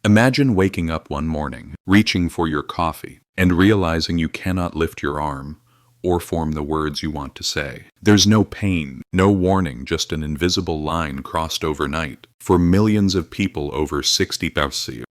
Imagine waking up one morning, reaching for your coffee, and realizing you cannot lift your arm or form the words you want to say. There's no pain, no warning, just an invisible line crossed overnight. For millions of people over 60,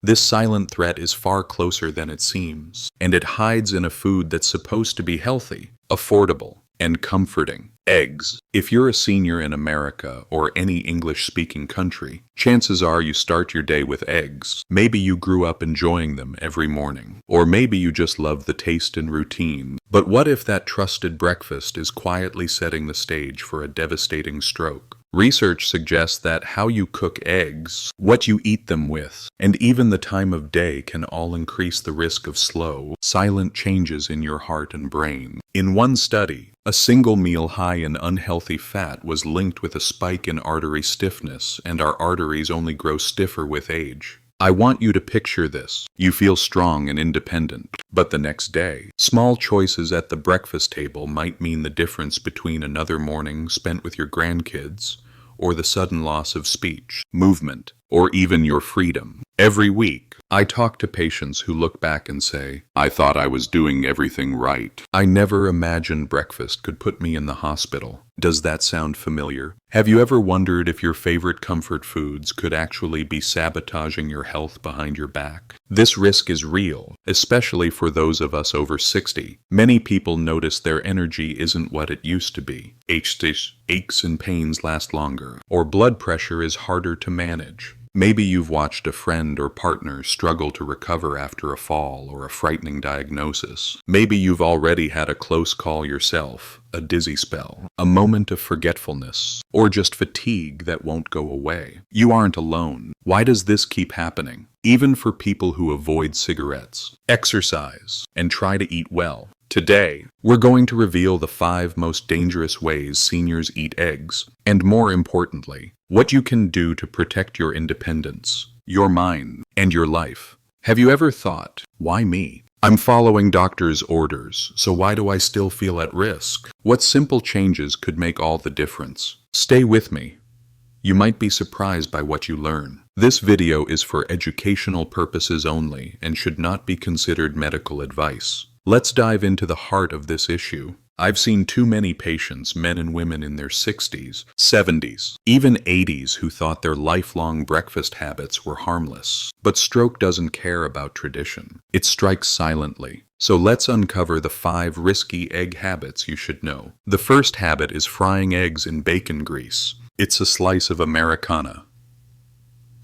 this silent threat is far closer than it seems, and it hides in a food that's supposed to be healthy, affordable, and comforting. Eggs. If you're a senior in America or any English-speaking country, chances are you start your day with eggs. Maybe you grew up enjoying them every morning, or maybe you just love the taste and routine. But what if that trusted breakfast is quietly setting the stage for a devastating stroke? Research suggests that how you cook eggs, what you eat them with, and even the time of day can all increase the risk of slow, silent changes in your heart and brain. In one study, a single meal high in unhealthy fat was linked with a spike in artery stiffness, and our arteries only grow stiffer with age. I want you to picture this. You feel strong and independent, but the next day, small choices at the breakfast table might mean the difference between another morning spent with your grandkids or the sudden loss of speech, movement, or even your freedom. Every week, I talk to patients who look back and say, "I thought I was doing everything right. I never imagined breakfast could put me in the hospital." Does that sound familiar? Have you ever wondered if your favorite comfort foods could actually be sabotaging your health behind your back? This risk is real, especially for those of us over 60. Many people notice their energy isn't what it used to be. Aches and pains last longer, or blood pressure is harder to manage. Maybe you've watched a friend or partner struggle to recover after a fall or a frightening diagnosis. Maybe you've already had a close call yourself, a dizzy spell, a moment of forgetfulness, or just fatigue that won't go away. You aren't alone. Why does this keep happening? Even for people who avoid cigarettes, exercise, and try to eat well. Today, we're going to reveal the 5 most dangerous ways seniors eat eggs, and more importantly, what you can do to protect your independence, your mind, and your life. Have you ever thought, why me? I'm following doctor's orders, so why do I still feel at risk? What simple changes could make all the difference? Stay with me. You might be surprised by what you learn. This video is for educational purposes only and should not be considered medical advice. Let's dive into the heart of this issue. I've seen too many patients, men and women in their 60s, 70s, even 80s, who thought their lifelong breakfast habits were harmless. But stroke doesn't care about tradition. It strikes silently. So let's uncover the 5 risky egg habits you should know. The first habit is frying eggs in bacon grease. It's a slice of Americana.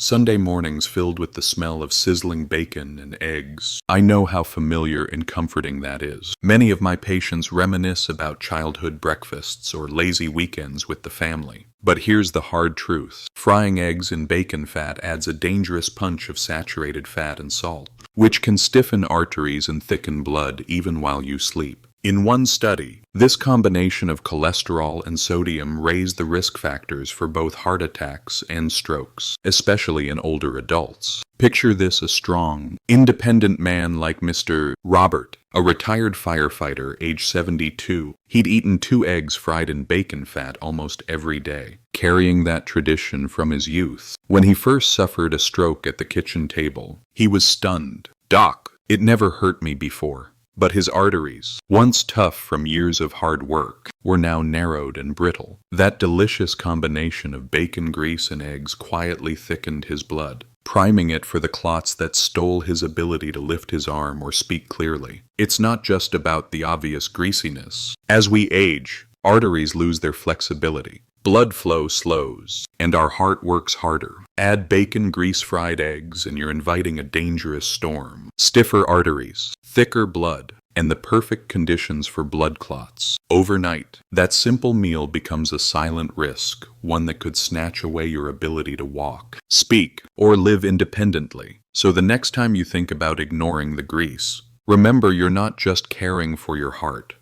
Sunday mornings filled with the smell of sizzling bacon and eggs. I know how familiar and comforting that is. Many of my patients reminisce about childhood breakfasts or lazy weekends with the family. But here's the hard truth. Frying eggs in bacon fat adds a dangerous punch of saturated fat and salt, which can stiffen arteries and thicken blood even while you sleep. In one study, this combination of cholesterol and sodium raised the risk factors for both heart attacks and strokes, especially in older adults. Picture this: a strong, independent man like Mr. Robert, a retired firefighter, age 72. He'd eaten 2 eggs fried in bacon fat almost every day, carrying that tradition from his youth. When he first suffered a stroke at the kitchen table, he was stunned. "Doc, it never hurt me before." But his arteries, once tough from years of hard work, were now narrowed and brittle. That delicious combination of bacon grease and eggs quietly thickened his blood, priming it for the clots that stole his ability to lift his arm or speak clearly. It's not just about the obvious greasiness. As we age, arteries lose their flexibility. Blood flow slows, and our heart works harder. Add bacon grease fried eggs, and you're inviting a dangerous storm. Stiffer arteries, thicker blood, and the perfect conditions for blood clots. Overnight, that simple meal becomes a silent risk, one that could snatch away your ability to walk, speak, or live independently. So the next time you think about ignoring the grease, remember you're not just caring for your heart.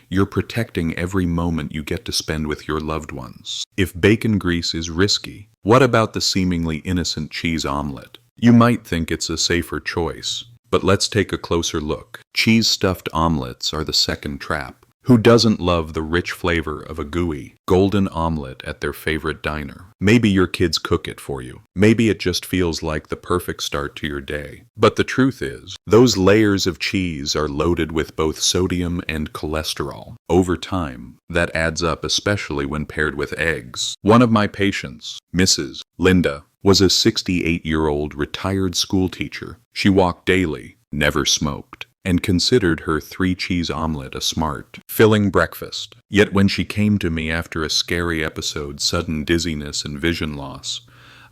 You're protecting every moment you get to spend with your loved ones. If bacon grease is risky, what about the seemingly innocent cheese omelet? You might think it's a safer choice, but let's take a closer look. Cheese-stuffed omelets are the second trap. Who doesn't love the rich flavor of a gooey, golden omelet at their favorite diner? Maybe your kids cook it for you. Maybe it just feels like the perfect start to your day. But the truth is, those layers of cheese are loaded with both sodium and cholesterol. Over time, that adds up, especially when paired with eggs. One of my patients, Mrs. Linda, was a 68-year-old retired school teacher. She walked daily, never smoked, and considered her 3-cheese omelet a smart, filling breakfast. Yet when she came to me after a scary episode, sudden dizziness and vision loss,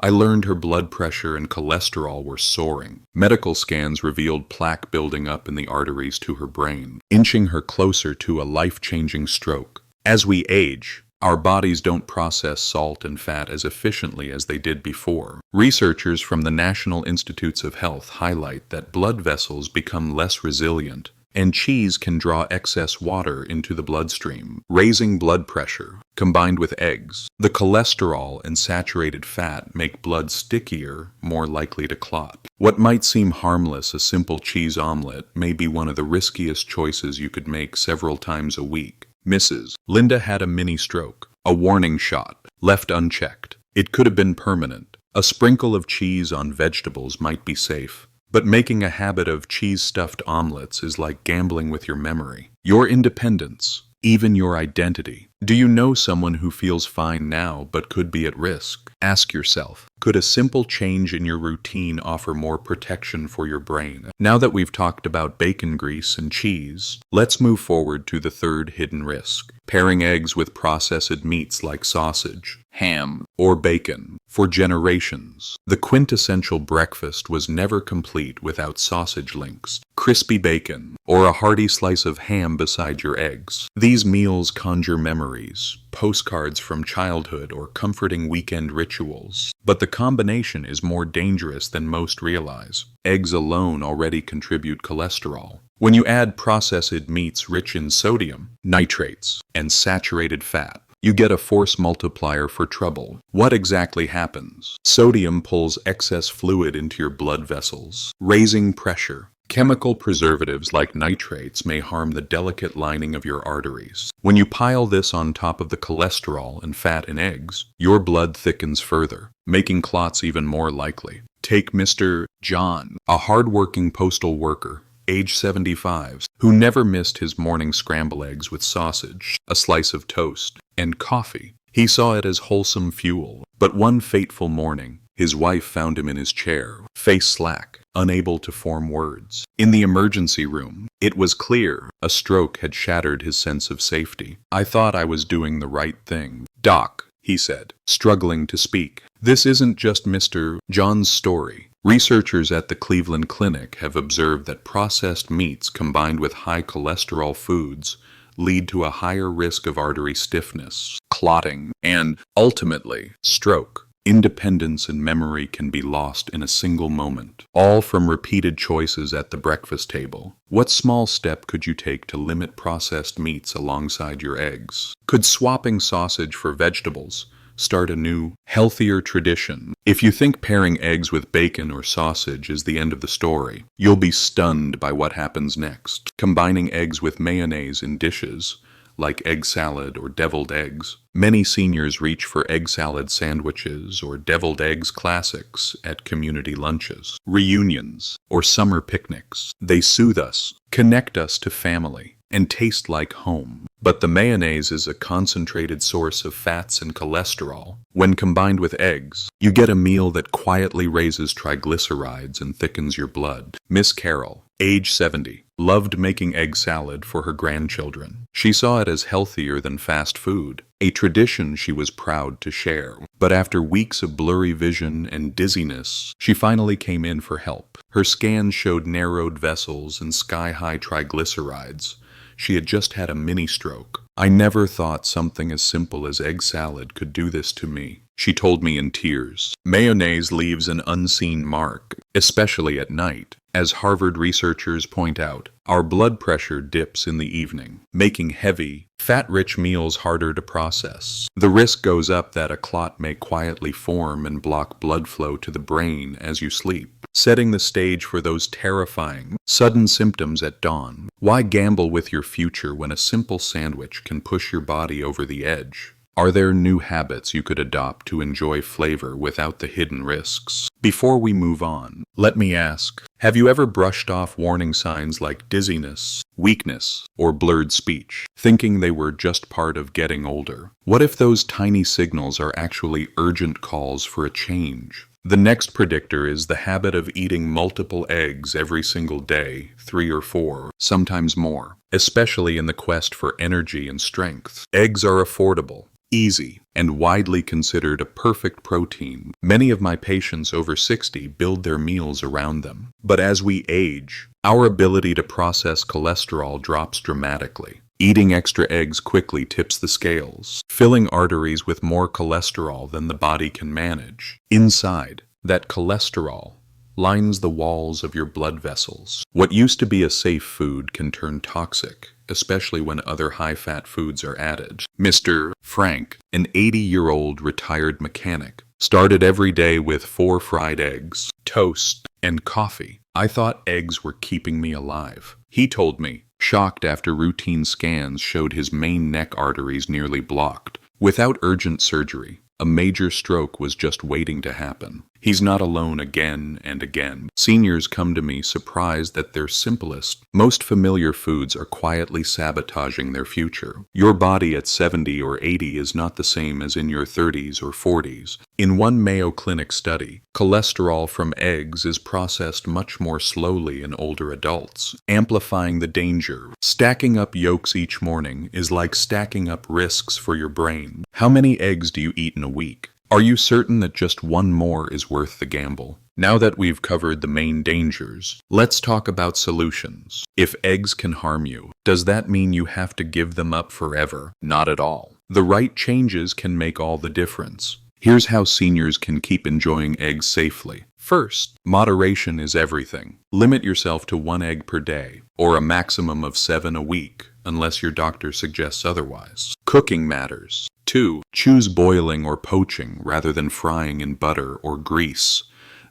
I learned her blood pressure and cholesterol were soaring. Medical scans revealed plaque building up in the arteries to her brain, inching her closer to a life-changing stroke. As we age, our bodies don't process salt and fat as efficiently as they did before. Researchers from the National Institutes of Health highlight that blood vessels become less resilient, and cheese can draw excess water into the bloodstream, raising blood pressure. Combined with eggs, the cholesterol and saturated fat make blood stickier, more likely to clot. What might seem harmless, a simple cheese omelet, may be one of the riskiest choices you could make several times a week. Mrs. Linda had a mini stroke, a warning shot, left unchecked. It could have been permanent. A sprinkle of cheese on vegetables might be safe, but making a habit of cheese-stuffed omelets is like gambling with your memory, your independence, even your identity. Do you know someone who feels fine now but could be at risk? Ask yourself, could a simple change in your routine offer more protection for your brain? Now that we've talked about bacon grease and cheese, let's move forward to the third hidden risk: pairing eggs with processed meats like sausage, ham, or bacon. For generations, the quintessential breakfast was never complete without sausage links, crispy bacon, or a hearty slice of ham beside your eggs. These meals conjure memories, postcards from childhood, or comforting weekend rituals. But the combination is more dangerous than most realize. Eggs alone already contribute cholesterol. When you add processed meats rich in sodium, nitrates, and saturated fat, you get a force multiplier for trouble. What exactly happens? Sodium pulls excess fluid into your blood vessels, raising pressure. Chemical preservatives like nitrates may harm the delicate lining of your arteries. When you pile this on top of the cholesterol and fat in eggs, your blood thickens further, making clots even more likely. Take Mr. John, a hard-working postal worker, age 75, who never missed his morning scrambled eggs with sausage, a slice of toast, and coffee. He saw it as wholesome fuel. But one fateful morning, his wife found him in his chair, face slack, unable to form words. In the emergency room, it was clear a stroke had shattered his sense of safety. "I thought I was doing the right thing, Doc," he said, struggling to speak. This isn't just Mr. John's story. Researchers at the Cleveland Clinic have observed that processed meats combined with high cholesterol foods lead to a higher risk of artery stiffness, clotting, and, ultimately, stroke. Independence and memory can be lost in a single moment, all from repeated choices at the breakfast table. What small step could you take to limit processed meats alongside your eggs? Could swapping sausage for vegetables start a new, healthier tradition? If you think pairing eggs with bacon or sausage is the end of the story, you'll be stunned by what happens next. Combining eggs with mayonnaise in dishes, like egg salad or deviled eggs. Many seniors reach for egg salad sandwiches or deviled eggs classics at community lunches, reunions, or summer picnics. They soothe us, connect us to family, and taste like home. But the mayonnaise is a concentrated source of fats and cholesterol. When combined with eggs, you get a meal that quietly raises triglycerides and thickens your blood. Miss Carol, age 70, loved making egg salad for her grandchildren. She saw it as healthier than fast food, a tradition she was proud to share. But after weeks of blurry vision and dizziness, she finally came in for help. Her scans showed narrowed vessels and sky-high triglycerides. She had just had a mini stroke. "I never thought something as simple as egg salad could do this to me," she told me in tears. Mayonnaise leaves an unseen mark, especially at night. As Harvard researchers point out, our blood pressure dips in the evening, making heavy, fat-rich meals harder to process. The risk goes up that a clot may quietly form and block blood flow to the brain as you sleep. setting the stage for those terrifying, sudden symptoms at dawn. Why gamble with your future when a simple sandwich can push your body over the edge? Are there new habits you could adopt to enjoy flavor without the hidden risks? Before we move on, let me ask, have you ever brushed off warning signs like dizziness, weakness, or blurred speech, thinking they were just part of getting older? What if those tiny signals are actually urgent calls for a change? The next predictor is the habit of eating multiple eggs every single day, 3 or 4, sometimes more, especially in the quest for energy and strength. Eggs are affordable, easy, and widely considered a perfect protein. Many of my patients over 60 build their meals around them. But as we age, our ability to process cholesterol drops dramatically. Eating extra eggs quickly tips the scales, filling arteries with more cholesterol than the body can manage. Inside, that cholesterol lines the walls of your blood vessels. What used to be a safe food can turn toxic, especially when other high-fat foods are added. Mr. Frank, an 80-year-old retired mechanic, started every day with 4 fried eggs, toast, and coffee. I thought eggs were keeping me alive. He told me, shocked after routine scans showed his main neck arteries nearly blocked. Without urgent surgery, a major stroke was just waiting to happen. He's not alone again and again. Seniors come to me surprised that their simplest, most familiar foods are quietly sabotaging their future. Your body at 70 or 80 is not the same as in your 30s or 40s. In one Mayo Clinic study, cholesterol from eggs is processed much more slowly in older adults, amplifying the danger. Stacking up yolks each morning is like stacking up risks for your brain. How many eggs do you eat in a week? Are you certain that just one more is worth the gamble? Now that we've covered the main dangers, let's talk about solutions. If eggs can harm you, does that mean you have to give them up forever? Not at all. The right changes can make all the difference. Here's how seniors can keep enjoying eggs safely. First, moderation is everything. Limit yourself to 1 egg per day, or a maximum of 7 a week, unless your doctor suggests otherwise. Cooking matters. 2. Choose boiling or poaching rather than frying in butter or grease.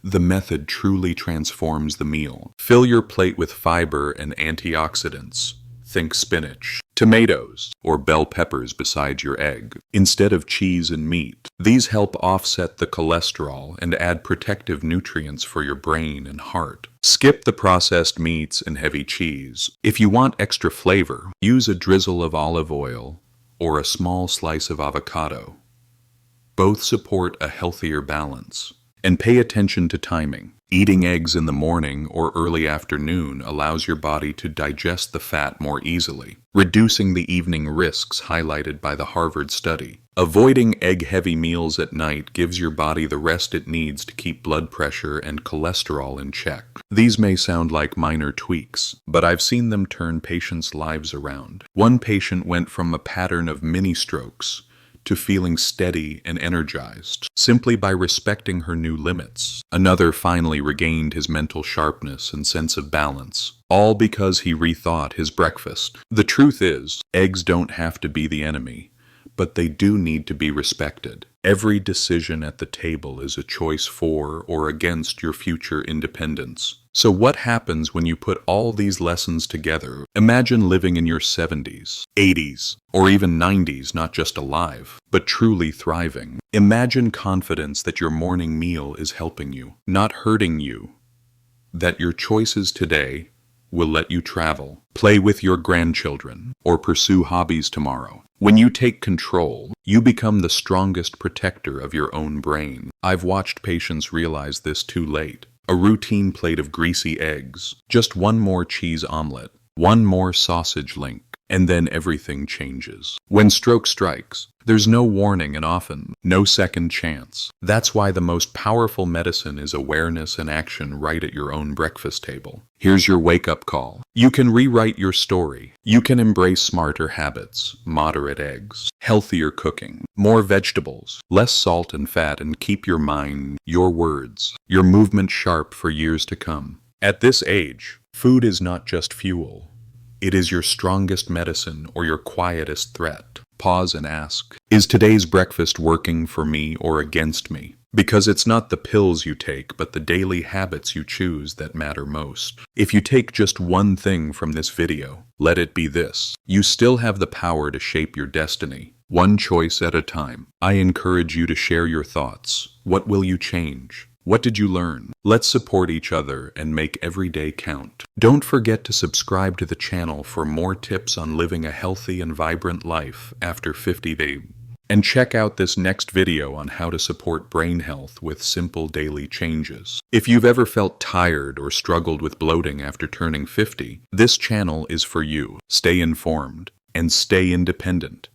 The method truly transforms the meal. Fill your plate with fiber and antioxidants. Think spinach, tomatoes, or bell peppers beside your egg, instead of cheese and meat. These help offset the cholesterol and add protective nutrients for your brain and heart. Skip the processed meats and heavy cheese. If you want extra flavor, use a drizzle of olive oil or a small slice of avocado. Both support a healthier balance. And pay attention to timing. Eating eggs in the morning or early afternoon allows your body to digest the fat more easily, reducing the evening risks highlighted by the Harvard study. Avoiding egg-heavy meals at night gives your body the rest it needs to keep blood pressure and cholesterol in check. These may sound like minor tweaks, but I've seen them turn patients' lives around. One patient went from a pattern of mini-strokes to feeling steady and energized, simply by respecting her new limits. Another finally regained his mental sharpness and sense of balance, all because he rethought his breakfast. The truth is, eggs don't have to be the enemy, but they do need to be respected. Every decision at the table is a choice for or against your future independence. So what happens when you put all these lessons together? Imagine living in your 70s, 80s, or even 90s, not just alive, but truly thriving. Imagine confidence that your morning meal is helping you, not hurting you. That your choices today will let you travel, play with your grandchildren, or pursue hobbies tomorrow. When you take control, you become the strongest protector of your own brain. I've watched patients realize this too late. A routine plate of greasy eggs, just one more cheese omelet, one more sausage link, and then everything changes. When stroke strikes, there's no warning and often no second chance. That's why the most powerful medicine is awareness and action right at your own breakfast table. Here's your wake-up call. You can rewrite your story. You can embrace smarter habits, moderate eggs, healthier cooking, more vegetables, less salt and fat, and keep your mind, your words, your movement sharp for years to come. At this age, food is not just fuel. It is your strongest medicine or your quietest threat. Pause and ask, is today's breakfast working for me or against me? Because it's not the pills you take, but the daily habits you choose that matter most. If you take just one thing from this video, let it be this. You still have the power to shape your destiny, one choice at a time. I encourage you to share your thoughts. What will you change? What did you learn? Let's support each other and make every day count. Don't forget to subscribe to the channel for more tips on living a healthy and vibrant life after 50 days. And check out this next video on how to support brain health with simple daily changes. If you've ever felt tired or struggled with bloating after turning 50, this channel is for you. Stay informed and stay independent.